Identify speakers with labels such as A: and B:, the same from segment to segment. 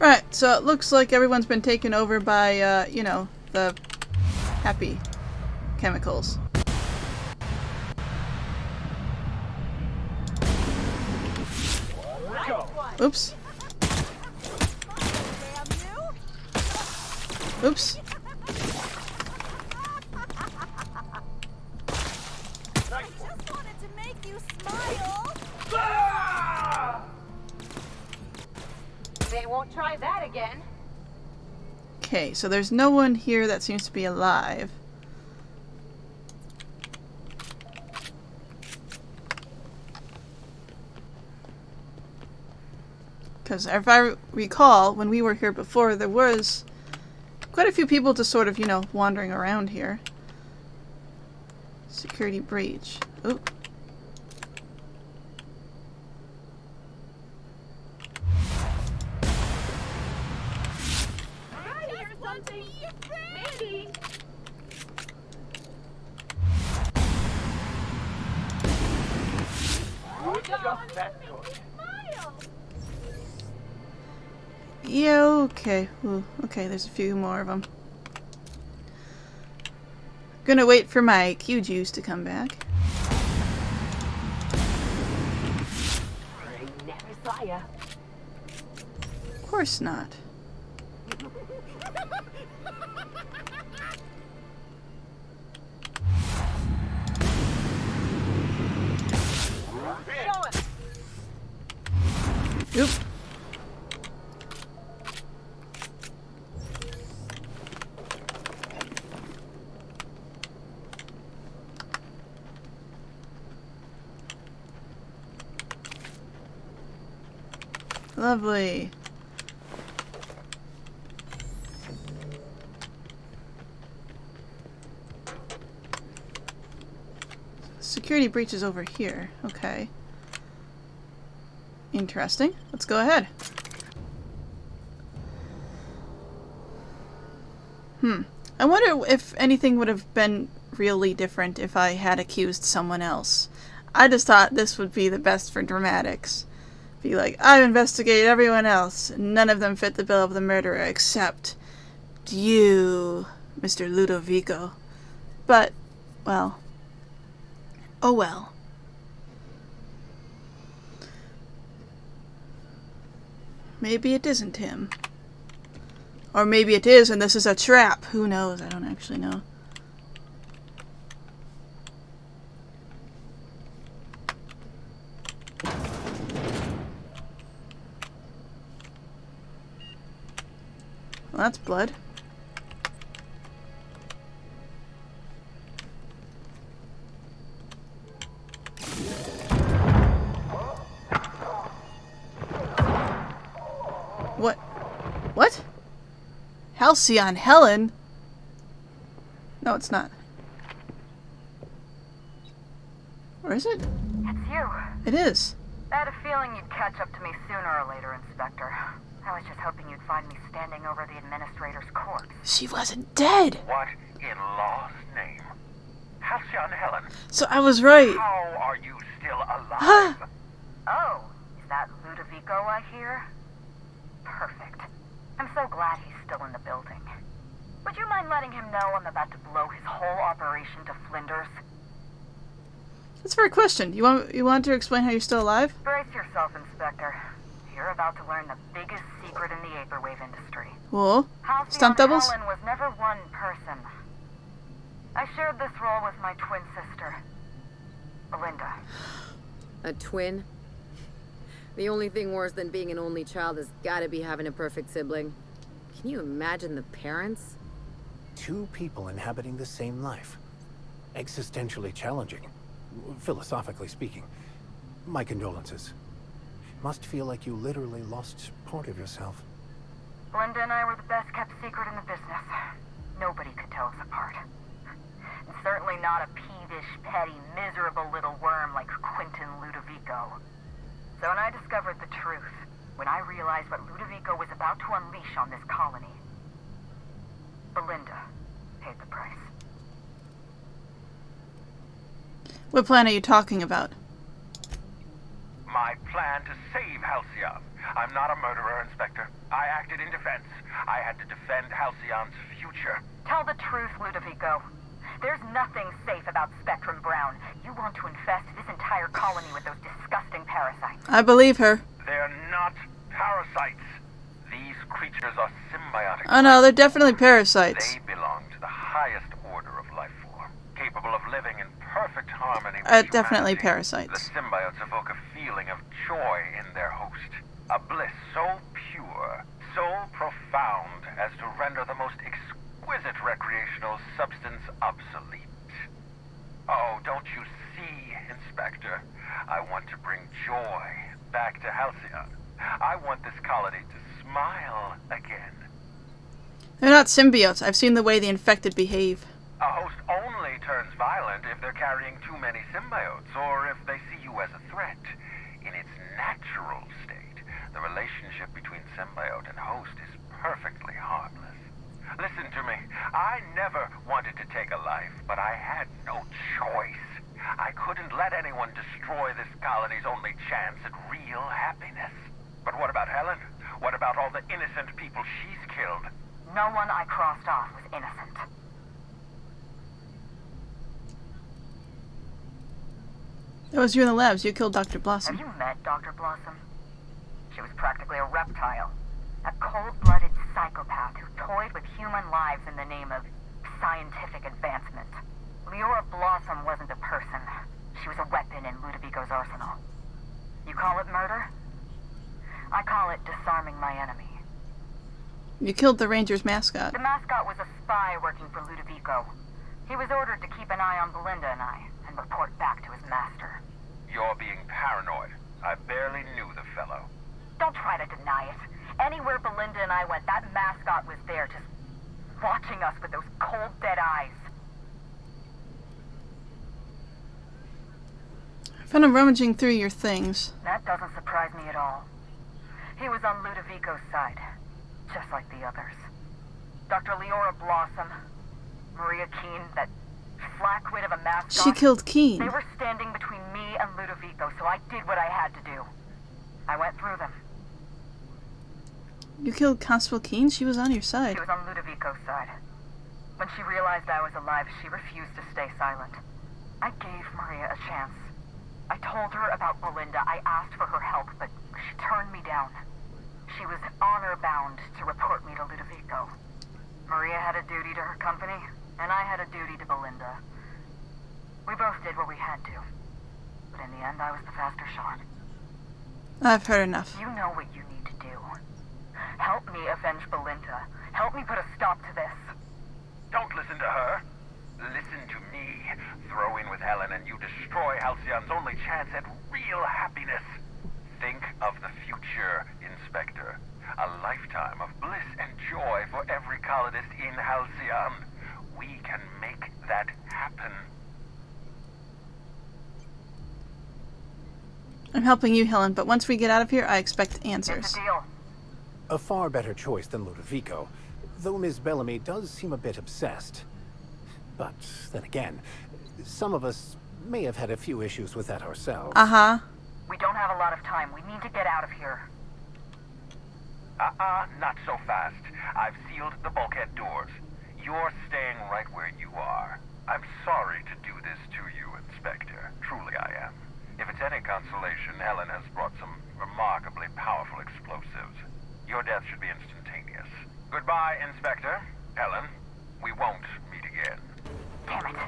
A: Right, so it looks like everyone's been taken over by, you know, the happy chemicals. Oops. Oops.
B: They won't try that again.
A: Okay, so there's no one here that seems to be alive. Because if I recall, when we were here before, there was quite a few people just sort of, you know, wandering around here. Security breach. Oh.
B: Maybe.
A: Yeah, okay. Ooh, okay, there's a few more of them. Gonna wait for my Q juice to come back. Of course not. Oop. Lovely. Security breach is over here. Okay. Interesting. Let's go ahead. I wonder if anything would have been really different if I had accused someone else. I just thought this would be the best for dramatics. Be like, I've investigated everyone else. None of them fit the bill of the murderer except you, Mr. Ludovico. But, well. Oh well. Maybe it isn't him. Or maybe it is and this is a trap. Who knows? I don't actually know. Well, that's blood. What? What? Halcyon Helen? No, it's not. Or is it?
C: It's you.
A: It is.
C: I had a feeling you'd catch up to me sooner or later, Inspector. I was just hoping you'd find me standing over the administrator's corpse.
A: She wasn't dead.
D: What in law's name? Halcyon Helen,
A: So I was right.
D: how are you still
A: Huh?
D: alive?
C: Oh, is that Ludovico I hear? Perfect. I'm so glad he's still in the building. Would you mind letting him know I'm about to blow his whole operation to flinders?
A: That's a fair question. You want to explain how you're still alive?
C: Brace yourself, Inspector. You're about to learn the biggest secret in the vaporwave industry.
A: Cool.
C: Halcyon
A: Stunt doubles?
C: Helen was never one person. I shared this role with my twin sister, Belinda.
B: A twin? The only thing worse than being an only child has gotta be having a perfect sibling. Can you imagine the parents?
E: Two people inhabiting the same life. Existentially challenging. Philosophically speaking. My condolences. Must feel like you literally lost part of yourself.
C: Belinda and I were the best kept secret in the business. Nobody could tell us apart. And certainly not a peevish, petty, miserable little worm like Quentin Ludovico. So when I discovered the truth, when I realized what Ludovico was about to unleash on this colony, Belinda paid the price.
A: What plan are you talking about?
D: My plan to save Halcyon. I'm not a murderer, Inspector. I acted in defense. I had to defend Halcyon's future.
C: Tell the truth, Ludovico. There's nothing safe about Spectrum Brown. You want to infest this entire colony with those disgusting parasites.
A: I believe her.
D: They're not parasites. These creatures are symbiotic.
A: Oh no, they're definitely parasites.
D: They belong to the highest order of life form, capable of living in perfect harmony with
A: Definitely
D: humanity.
A: parasites.
D: The symbiotes evoke a feeling of joy in their host. A bliss so pure, so profound as to render the most exquisite recreational substance obsolete. Oh, don't you see, Inspector? I want to bring joy back to Halcyon. I want this colony to smile again.
A: They're not symbiotes. I've seen the way the infected behave.
D: A host only turns violent if they're carrying too many symbiotes, or if they see you as a threat. In its natural state, the relationship between symbiote and host is perfectly harmless. Listen to me. I never wanted to take a life, but I had no choice. I couldn't let anyone destroy this colony's only chance at real happiness. But what about Helen? What about all the innocent people she's killed?
C: No one I crossed off was innocent.
A: That was you in the labs. You killed Dr.
C: Have
A: Blossom.
C: you met Dr. Blossom? She was practically a reptile. A cold-blooded psychopath who toyed with human lives in the name of scientific advancement. Leora Blossom wasn't a person. She was a weapon in Ludovico's arsenal. You call it murder? I call it disarming my enemy.
A: You killed the Rangers mascot.
C: The mascot was a spy working for Ludovico. He was ordered to keep an eye on Belinda and I, and report back to his master.
D: You're being paranoid. I barely knew the fellow.
C: Don't try to deny it. Anywhere Belinda and I went, that mascot was there, just watching us with those cold, dead eyes.
A: I found him rummaging through your things.
C: That doesn't surprise me at all. He was on Ludovico's side, just like the others. Dr. Leora Blossom, Maria Keene, that flackwit of a mascot.
A: She killed Keen.
C: They were standing between me and Ludovico, so I did what I had to do. I went through them.
A: You killed Constable Keen? She was on your side.
C: She was on Ludovico's side. When she realized I was alive, she refused to stay silent. I gave Maria a chance. I told her about Belinda. I asked for her help, but she turned me down. She was honor-bound to report me to Ludovico. Maria had a duty to her company, and I had a duty to Belinda. We both did what we had to. But in the end, I was the faster shot.
A: I've heard enough.
C: You know what you need to do. Help me avenge Belinda. Help me put a stop to this.
D: Don't listen to her. Listen to me. Throw in with Helen and you destroy Halcyon's only chance at real happiness. Think of the future, Inspector. A lifetime of bliss and joy for every colonist in Halcyon. We can make that happen.
A: I'm helping you, Helen, but once we get out of here, I expect
C: It's
A: answers.
C: a deal.
E: A far better choice than Ludovico, though Ms. Bellamy does seem a bit obsessed. But then again, some of us may have had a few issues with that ourselves.
A: Uh-huh.
C: We don't have a lot of time. We need to get out of here.
D: Not so fast. I've sealed the bulkhead doors. You're staying right where you are. I'm sorry to do this to you, Inspector. Truly I am. If it's any consolation, Helen has brought some remarkably powerful explosives. Your death should be instantaneous. Goodbye, Inspector. Helen, we won't meet again.
C: Damn it.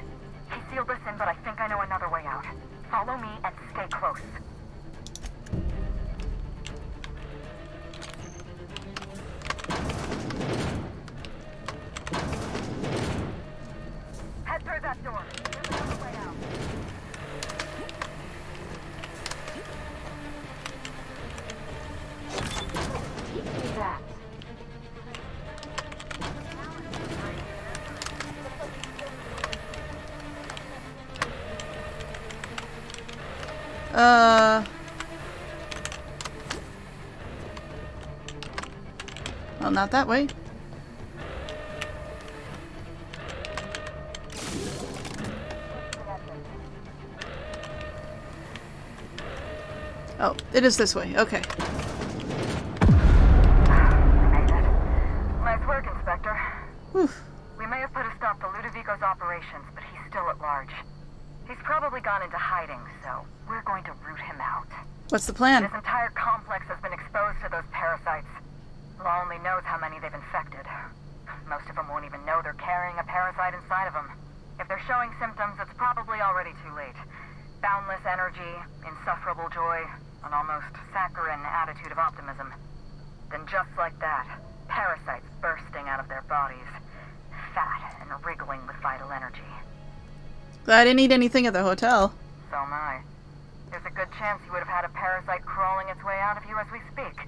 C: He sealed us in, but I think I know another way out. Follow me and stay close. Head through that door. There's another way out. Do that.
A: Well, not that way. Oh, it is this way. Okay.
C: operations, but he's still at large. He's probably gone into hiding, so we're going to root him out.
A: What's the plan?
C: This entire complex has been exposed to those parasites. Law only knows how many they've infected. Most of them won't even know they're carrying a parasite inside of them. If they're showing symptoms, it's probably already too late. Boundless energy, insufferable joy, an almost saccharine attitude of optimism. Then just like that, parasites bursting out of their bodies. Fat and wriggling with vital energy.
A: Glad I didn't eat anything at the hotel.
C: So am I. There's a good chance you would have had a parasite crawling its way out of you as we speak.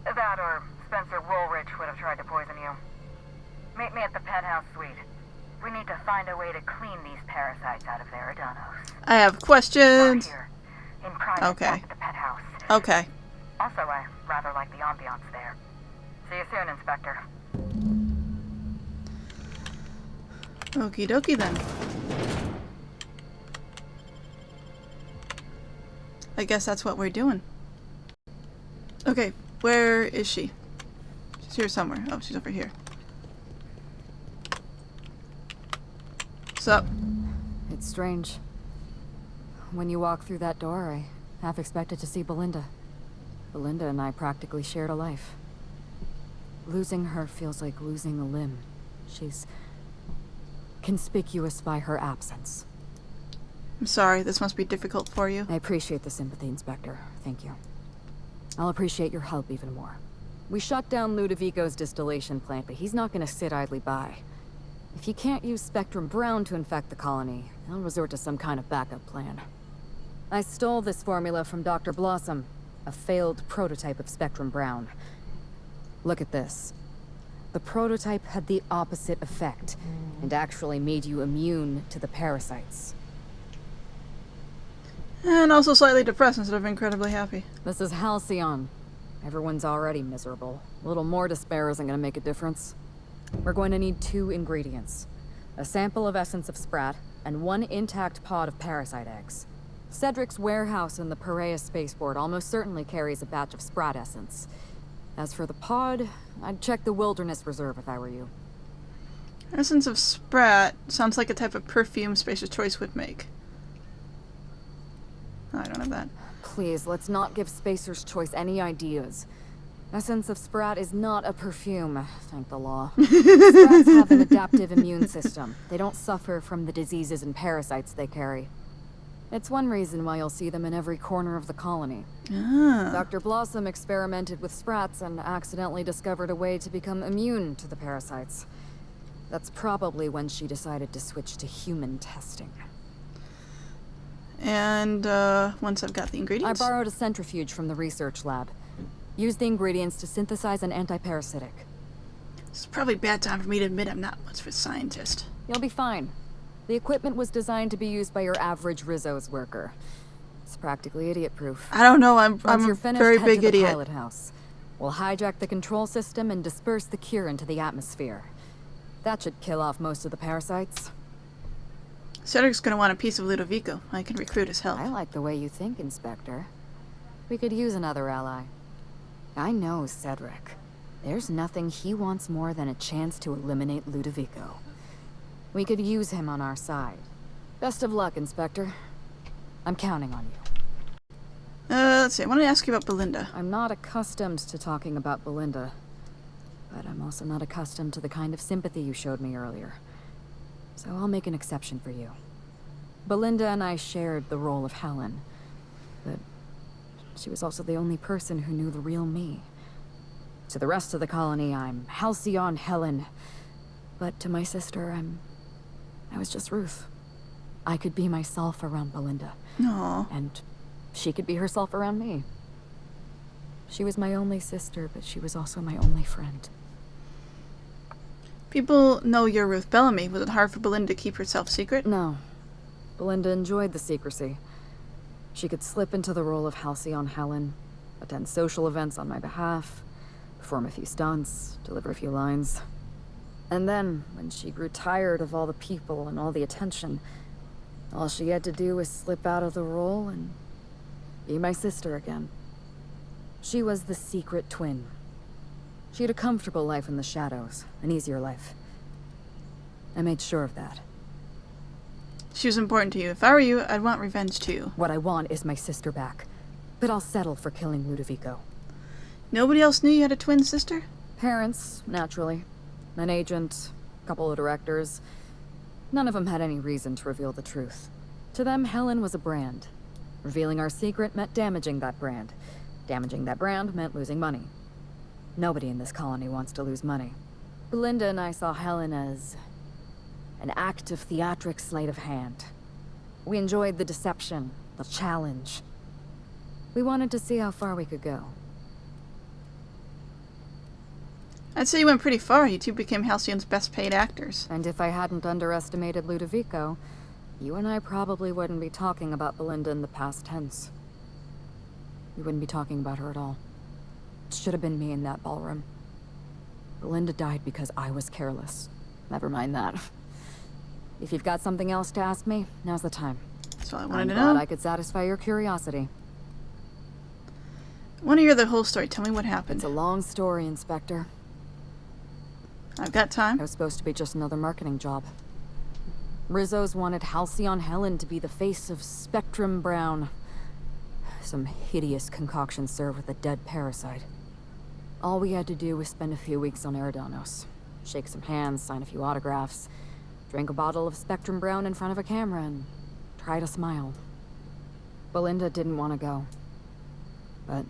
C: That or Spencer Woolrich would have tried to poison you. Meet me at the penthouse suite. We need to find a way to clean these parasites out of Eridanos.
A: I have questions.
C: Not here. In private,
A: Okay.
C: back at the penthouse.
A: Okay.
C: Also, I rather like the ambiance there. See you soon, Inspector.
A: Okie dokie then. I guess that's what we're doing. Okay, where is she? She's here somewhere. Oh, she's over here. What's up?
F: It's strange. When you walk through that door, I half expected to see Belinda. Belinda and I practically shared a life. Losing her feels like losing a limb. She's conspicuous by her absence.
A: I'm sorry, this must be difficult for you.
F: I appreciate the sympathy, Inspector. Thank you. I'll appreciate your help even more. We shut down Ludovico's distillation plant, but he's not gonna sit idly by. If he can't use Spectrum Brown to infect the colony, he'll resort to some kind of backup plan. I stole this formula from Dr. Blossom, a failed prototype of Spectrum Brown. Look at this. The prototype had the opposite effect, and actually made you immune to the parasites.
A: And also slightly depressed instead of incredibly happy.
F: This is Halcyon. Everyone's already miserable. A little more despair isn't gonna make a difference. We're going to need 2 ingredients. A sample of essence of sprat, and 1 intact pod of parasite eggs. Cedric's warehouse in the Perea spaceport almost certainly carries a batch of sprat essence. As for the pod, I'd check the Wilderness Reserve if I were you.
A: Essence of Sprat sounds like a type of perfume Spacer's Choice would make. Oh, I don't have that.
F: Please, let's not give Spacer's Choice any ideas. Essence of Sprat is not a perfume, thank the law. Sprats have an adaptive immune system. They don't suffer from the diseases and parasites they carry. It's one reason why you'll see them in every corner of the colony.
A: Ah.
F: Dr. Blossom experimented with sprats and accidentally discovered a way to become immune to the parasites. That's probably when she decided to switch to human testing.
A: And, once I've got the
F: I
A: ingredients.
F: borrowed a centrifuge from the research lab. Used the ingredients to synthesize an antiparasitic.
A: It's probably a bad time for me to admit I'm not much of a scientist.
F: You'll be fine. The equipment was designed to be used by your average Rizzo's worker. It's practically idiot-proof.
A: I don't know, I'm
F: Once
A: a
F: you're finished,
A: very
F: head
A: big
F: to the
A: idiot.
F: pilot house. We'll hijack the control system and disperse the cure into the atmosphere. That should kill off most of the parasites.
A: Cedric's gonna want a piece of Ludovico. I can recruit his help.
F: I like the way you think, Inspector. We could use another ally. I know Cedric. There's nothing he wants more than a chance to eliminate Ludovico. We could use him on our side. Best of luck, Inspector. I'm counting on you.
A: Let's see, I want to ask you about Belinda.
F: I'm not accustomed to talking about Belinda, but I'm also not accustomed to the kind of sympathy you showed me earlier. So I'll make an exception for you. Belinda and I shared the role of Helen, but she was also the only person who knew the real me. To the rest of the colony, I'm Halcyon Helen, but to my sister, I was just Ruth. I could be myself around Belinda,
A: Aww.
F: and she could be herself around me. She was my only sister, but she was also my only friend.
A: People know you're Ruth Bellamy. Was it hard for Belinda to keep herself secret?
F: No. Belinda enjoyed the secrecy. She could slip into the role of Halcyon Helen, attend social events on my behalf, perform a few stunts, deliver a few lines. And then, when she grew tired of all the people and all the attention, all she had to do was slip out of the role and be my sister again. She was the secret twin. She had a comfortable life in the shadows, an easier life. I made sure of that.
A: She was important to you. If I were you, I'd want revenge too.
F: What I want is my sister back. But I'll settle for killing Ludovico.
A: Nobody else knew you had a twin sister?
F: Parents, naturally. An agent, a couple of directors. None of them had any reason to reveal the truth. To them, Helen was a brand. Revealing our secret meant damaging that brand. Damaging that brand meant losing money. Nobody in this colony wants to lose money. Belinda and I saw Helen as an act of theatric sleight of hand. We enjoyed the deception, the challenge. We wanted to see how far we could go.
A: I'd say you went pretty far. You two became Halcyon's best paid actors.
F: And if I hadn't underestimated Ludovico, you and I probably wouldn't be talking about Belinda in the past tense. We wouldn't be talking about her at all. It should have been me in that ballroom. Belinda died because I was careless. Never mind that. If you've got something else to ask me, now's the time.
A: That's all I
F: I'm
A: wanted to
F: glad
A: know.
F: I could satisfy your curiosity.
A: I want to hear the whole story. Tell me what happened.
F: It's a long story, Inspector.
A: I've got time.
F: It was supposed to be just another marketing job. Rizzo's wanted Halcyon Helen to be the face of Spectrum Brown. Some hideous concoction served with a dead parasite. All we had to do was spend a few weeks on Eridanos. Shake some hands, sign a few autographs, drink a bottle of Spectrum Brown in front of a camera, and try to smile. Belinda didn't want to go. But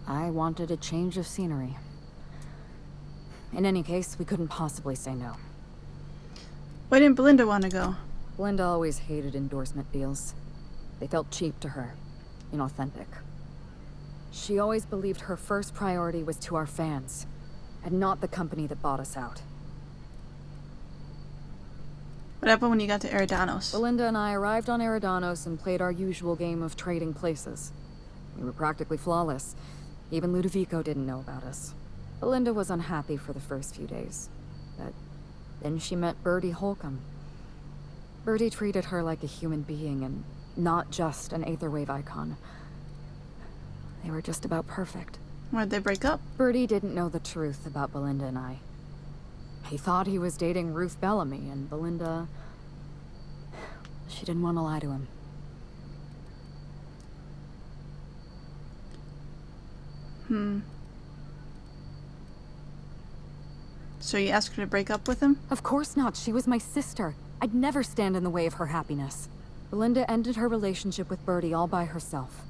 F: I wanted a change of scenery. In any case, we couldn't possibly say no.
A: Why didn't Belinda want to go?
F: Belinda always hated endorsement deals. They felt cheap to her, inauthentic. She always believed her first priority was to our fans, and not the company that bought us out.
A: What happened when you got to Eridanos?
F: Belinda and I arrived on Eridanos and played our usual game of trading places. We were practically flawless. Even Ludovico didn't know about us. Belinda was unhappy for the first few days, but then she met Bertie Holcomb. Bertie treated her like a human being and not just an Aetherwave icon. They were just about perfect.
A: Why'd they break up?
F: Bertie didn't know the truth about Belinda and I. He thought he was dating Ruth Bellamy, and Belinda... she didn't want to lie to him.
A: So you asked her to break up with him?
F: Of course not. She was my sister. I'd never stand in the way of her happiness. Belinda ended her relationship with Bertie all by herself.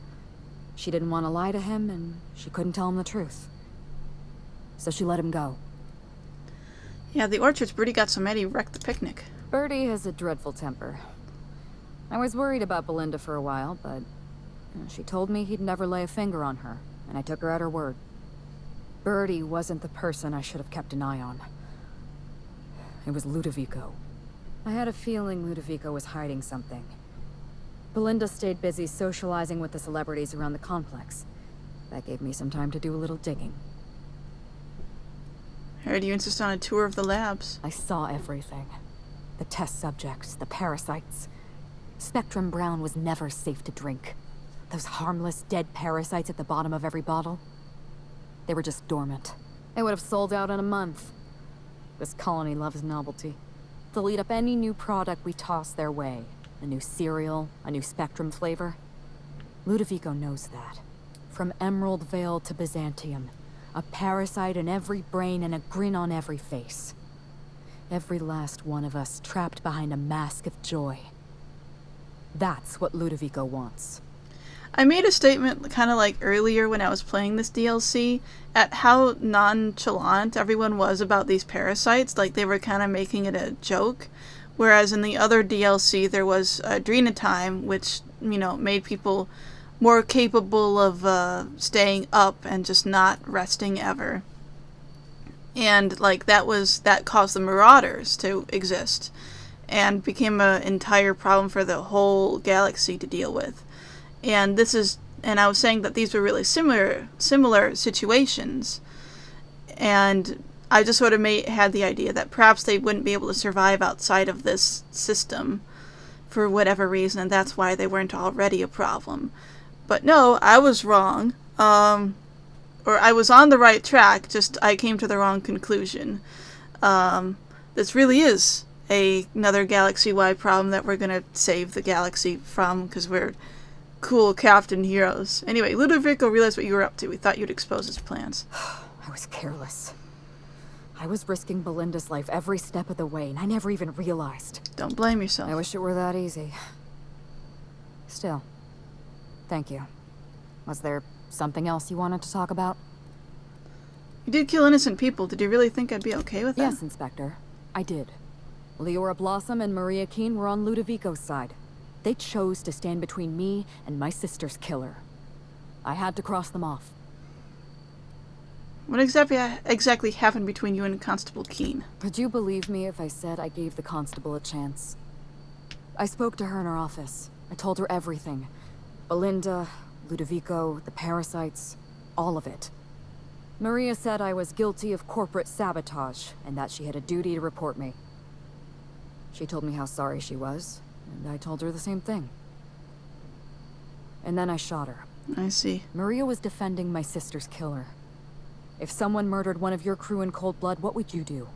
F: She didn't want to lie to him, and she couldn't tell him the truth. So she let him go.
A: Yeah, the orchards. Bertie got so mad he wrecked the picnic.
F: Bertie has a dreadful temper. I was worried about Belinda for a while, but she told me he'd never lay a finger on her, and I took her at her word. Bertie wasn't the person I should have kept an eye on. It was Ludovico. I had a feeling Ludovico was hiding something. Belinda stayed busy socializing with the celebrities around the complex. That gave me some time to do a little digging.
A: I heard you insist on a tour of the labs.
F: I saw everything. The test subjects, the parasites. Spectrum Brown was never safe to drink. Those harmless, dead parasites at the bottom of every bottle. They were just dormant. They would have sold out in a month. This colony loves novelty. They'll eat up any new product we toss their way. A new cereal, a new Spectrum flavor. Ludovico knows that. From Emerald Vale to Byzantium. A parasite in every brain and a grin on every face. Every last one of us trapped behind a mask of joy. That's what Ludovico wants.
A: I made a statement kind of like earlier when I was playing this DLC at how nonchalant everyone was about these parasites. Like they were kind of making it a joke. Whereas in the other DLC there was Adrena Time, which, you know, made people more capable of staying up and just not resting ever. And like that caused the Marauders to exist and became an entire problem for the whole galaxy to deal with. And I was saying that these were really similar situations. And I just sort of had the idea that perhaps they wouldn't be able to survive outside of this system for whatever reason, and that's why they weren't already a problem. But no, I was wrong. Or I was on the right track, just I came to the wrong conclusion. This really is another galaxy-wide problem that we're gonna save the galaxy from because we're cool captain heroes. Anyway, Ludovico realized what you were up to. We thought you'd expose his plans.
F: I was careless. I was risking Belinda's life every step of the way, and I never even realized.
A: Don't blame yourself.
F: I wish it were that easy. Still, thank you. Was there something else you wanted to talk about?
A: You did kill innocent people. Did you really think I'd be okay with that?
F: Yes, Inspector. I did. Leora Blossom and Maria Keene were on Ludovico's side. They chose to stand between me and my sister's killer. I had to cross them off.
A: What exactly happened between you and Constable Keene?
F: Would you believe me if I said I gave the constable a chance? I spoke to her in her office. I told her everything. Belinda, Ludovico, the parasites, all of it. Maria said I was guilty of corporate sabotage, and that she had a duty to report me. She told me how sorry she was, and I told her the same thing. And then I shot her.
A: I see.
F: Maria was defending my sister's killer. If someone murdered one of your crew in cold blood, what would you do?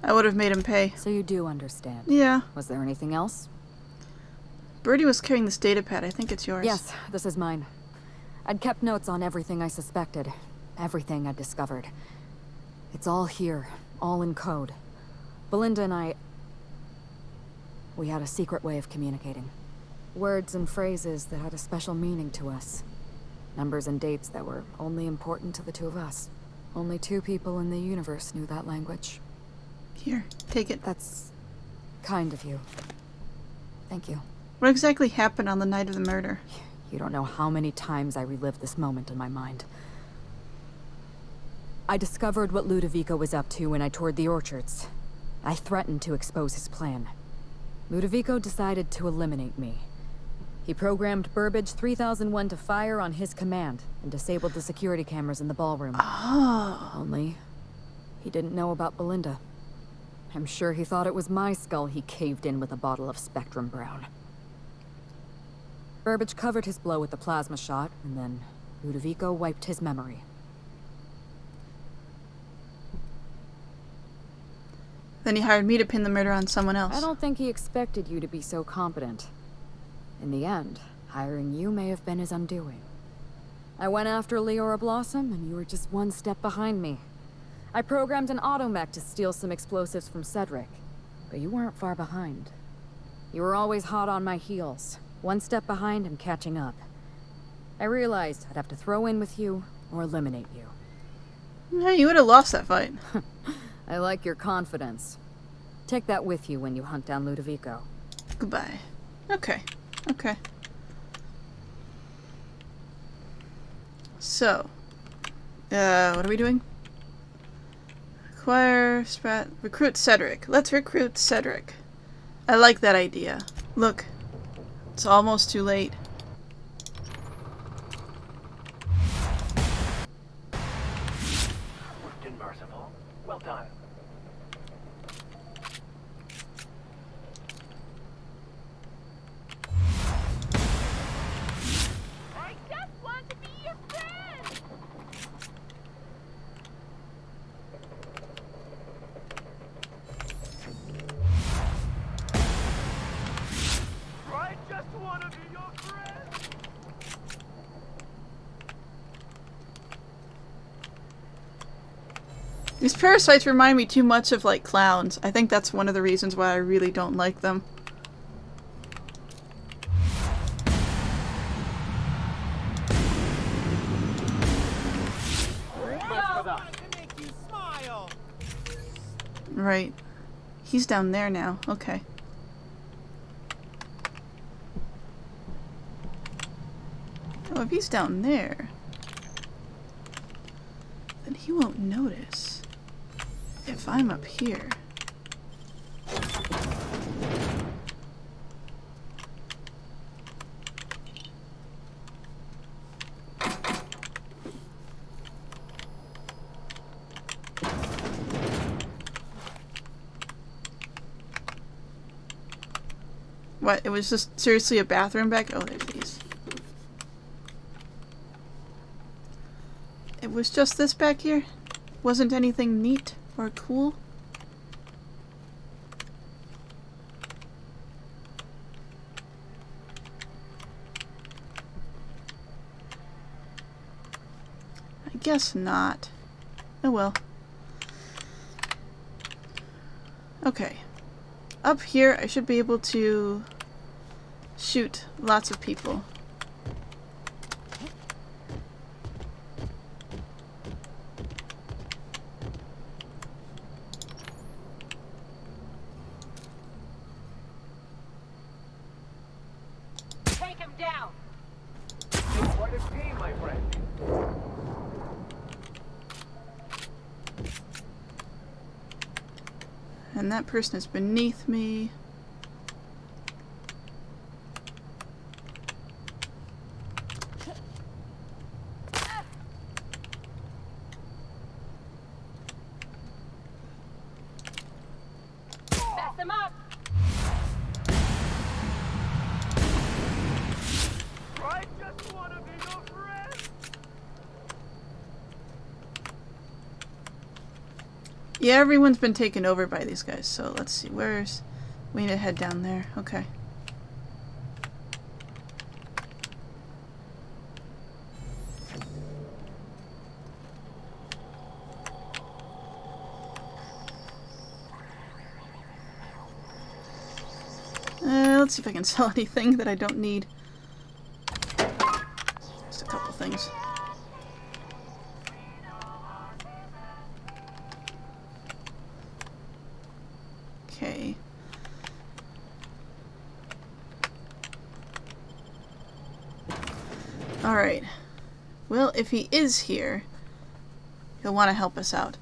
A: I would have made him pay.
F: So you do understand.
A: Yeah.
F: Was there anything else?
A: Birdie was carrying this data pad. I think it's yours.
F: Yes, this is mine. I'd kept notes on everything I suspected. Everything I'd discovered. It's all here. All in code. Belinda and we had a secret way of communicating. Words and phrases that had a special meaning to us. Numbers and dates that were only important to the two of us. Only 2 people in the universe knew that language.
A: Here, take it.
F: That's kind of you. Thank you.
A: What exactly happened on the night of the murder?
F: You don't know how many times I relived this moment in my mind. I discovered what Ludovico was up to when I toured the orchards. I threatened to expose his plan. Ludovico decided to eliminate me. He programmed Burbage 3001 to fire on his command and disabled the security cameras in the ballroom.
A: Oh.
F: Only, he didn't know about Belinda. I'm sure he thought it was my skull he caved in with a bottle of Spectrum Brown. Burbage covered his blow with the plasma shot, and then Ludovico wiped his memory.
A: Then he hired me to pin the murder on someone else.
F: I don't think he expected you to be so competent. In the end, hiring you may have been his undoing. I went after Leora Blossom, and you were just 1 step behind me. I programmed an automech to steal some explosives from Cedric, but you weren't far behind. You were always hot on my heels, 1 step behind and catching up. I realized I'd have to throw in with you or eliminate you.
A: Hey, you would have lost that fight.
F: I like your confidence. Take that with you when you hunt down Ludovico.
A: Goodbye. Okay. Okay. So, what are we doing? Acquire, recruit Cedric. Let's recruit Cedric. I like that idea. Look, it's almost too late.
E: Swift and merciful. Well done.
C: I just want to be your friend! I just want to be your friend!
A: These parasites remind me too much of, like, clowns. I think that's one of the reasons why I really don't like them. Right. He's down there now. Okay. Oh, if he's down there, then he won't notice if I'm up here. What? It was just seriously a bathroom back? Oh, there's these. It was just this back here? wasn't anything neat or cool. I guess not. Oh well. Okay. Up here, I should be able to shoot lots of people.
C: Take him down!
E: Quite a team, my friend.
A: And that person is beneath me.
C: Mess him up!
E: I just want to be your friend.
A: Yeah, everyone's been taken over by these guys, so let's see, we need to head down there. Okay. Let's see if I can sell anything that I don't need. Just a couple things. Okay. Alright. Well, if he is here, he'll want to help us out.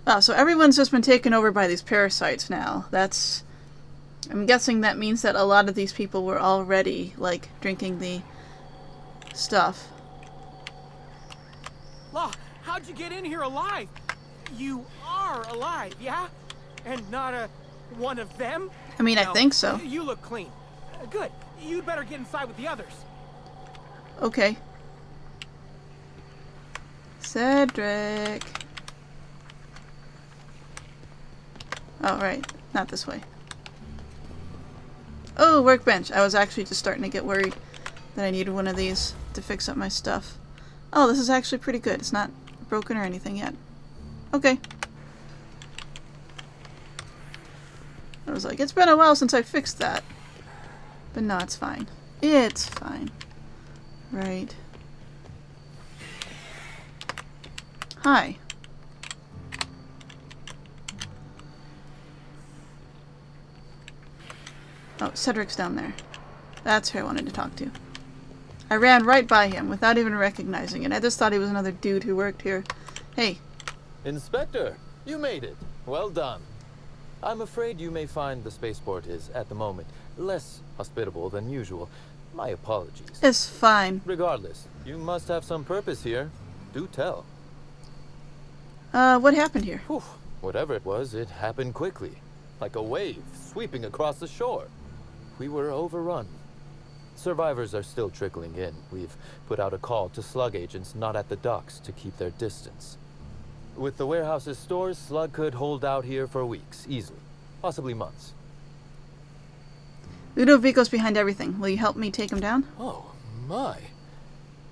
A: Wow, so everyone's just been taken over by these parasites now. I'm guessing that means that a lot of these people were already, like, drinking the stuff.
G: Law, how'd you get in here alive? You are alive, yeah? And not one of them?
A: I mean, I
G: No,
A: think so.
G: You look clean. Good. You'd better get inside with the others.
A: Okay. Cedric. Oh, right. Not this way. Oh, workbench. I was actually just starting to get worried that I needed one of these to fix up my stuff. Oh, this is actually pretty good. It's not broken or anything yet. Okay. I was like, it's been a while since I fixed that. But no, it's fine. It's fine. Right. Hi. Oh, Cedric's down there. That's who I wanted to talk to. I ran right by him without even recognizing it. I just thought he was another dude who worked here. Hey.
H: Inspector, you made it. Well done. I'm afraid you may find the spaceport is, at the moment, less hospitable than usual. My apologies.
A: It's fine.
H: Regardless, you must have some purpose here. Do tell.
A: What happened here?
H: Whew. Whatever it was, it happened quickly. Like a wave sweeping across the shore. We were overrun. Survivors are still trickling in. We've put out a call to slug agents not at the docks to keep their distance. With the warehouse's stores, slug could hold out here for weeks, easily. Possibly months.
A: Ludovico's behind everything. Will you help me take him down?
H: Oh, my.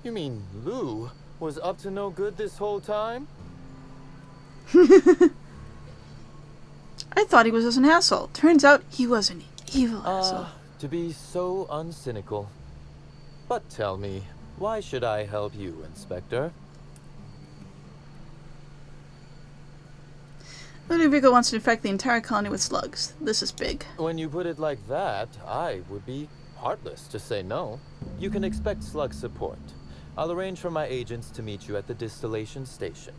H: You mean Lou was up to no good this whole time?
A: I thought he was just an asshole. Turns out he was an evil asshole.
H: To be so uncynical. But tell me, why should I help you, Inspector?
A: Ludovico wants to infect the entire colony with slugs. This is big.
H: When you put it like that, I would be heartless to say no. You can expect slug support. I'll arrange for my agents to meet you at the distillation station.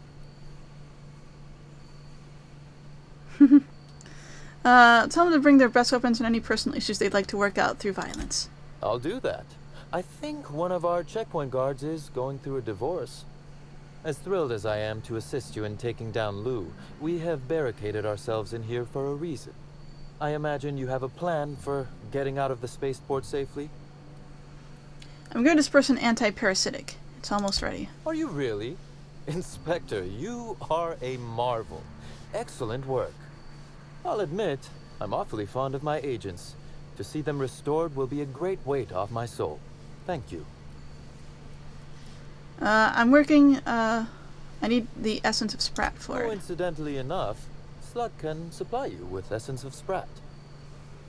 A: Tell them to bring their best weapons and any personal issues they'd like to work out through violence.
H: I'll do that. I think one of our checkpoint guards is going through a divorce. As thrilled as I am to assist you in taking down Lou, we have barricaded ourselves in here for a reason. I imagine you have a plan for getting out of the spaceport safely?
A: I'm going to disperse an anti-parasitic. It's almost ready.
H: Are you really? Inspector, you are a marvel. Excellent work. I'll admit, I'm awfully fond of my agents. To see them restored will be a great weight off my soul. Thank you.
A: I'm working, I need the essence of Sprat for it.
H: Coincidentally enough, Slug can supply you with essence of Sprat.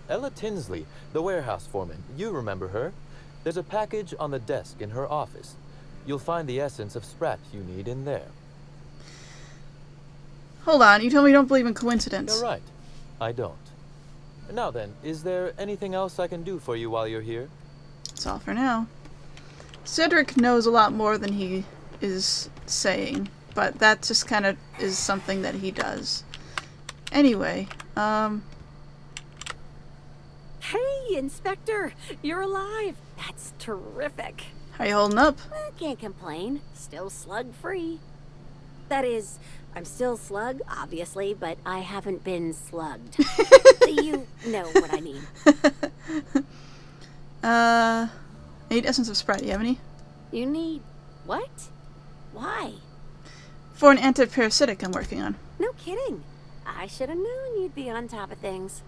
H: Ella Tinsley, the warehouse foreman, you remember her? There's a package on the desk in her office. You'll find the essence of Sprat you need in there.
A: Hold on, you told me you don't believe in coincidence.
H: You're right. I don't. Now then, is there anything else I can do for you while you're here?
A: That's all for now. Cedric knows a lot more than he is saying, but that just kind of is something that he does. Anyway,
I: Hey, Inspector! You're alive! That's terrific!
A: how you holding up?
I: Can't complain. Still slug-free. That is, I'm still slug, obviously, but I haven't been slugged. You know what I mean.
A: I need essence of Sprat. You have any?
I: You need... what? Why?
A: For an antiparasitic I'm working on.
I: No kidding. I should have known you'd be on top of things.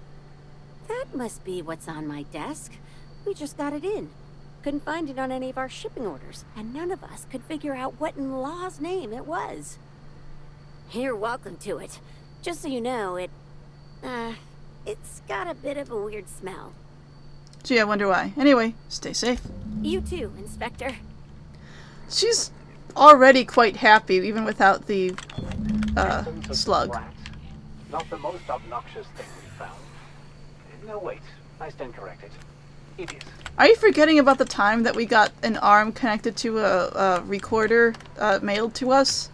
I: That must be what's on my desk. We just got it in. Couldn't find it on any of our shipping orders, and none of us could figure out what in law's name it was. You're welcome to it. Just so you know, it's got a bit of a weird smell.
A: Gee, I wonder why. Anyway, stay safe.
I: You too, Inspector.
A: She's already quite happy, even without the,
E: Essence of
A: slug.
E: Sprat. Not the most obnoxious thing we found. No, wait. I stand corrected. It is.
A: Are you forgetting about the time that we got an arm connected to a recorder mailed to us?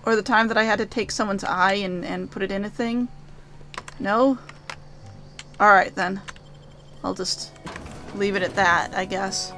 A: Or the time that I had to take someone's eye and put it in a thing? No? Alright then. I'll just leave it at that, I guess.